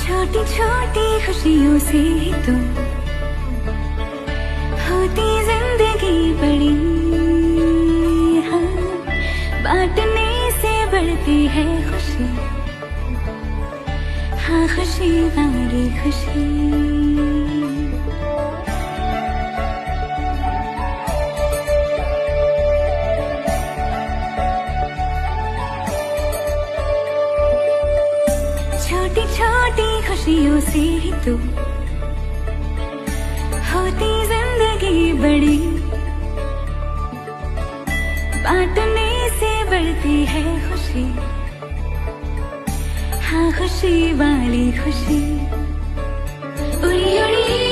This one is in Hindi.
छोटी छोटी खुशियों से तो होती जिंदगी बड़ी। हाँ, बांटने से बढ़ती है खुशी। हाँ, खुशी वाली खुशी। छोटी छोटी खुशियों से तो होती जिंदगी बड़ी। बांटने से बढ़ती है खुशी। हाँ, खुशी वाली खुशी। उड़ी उड़ी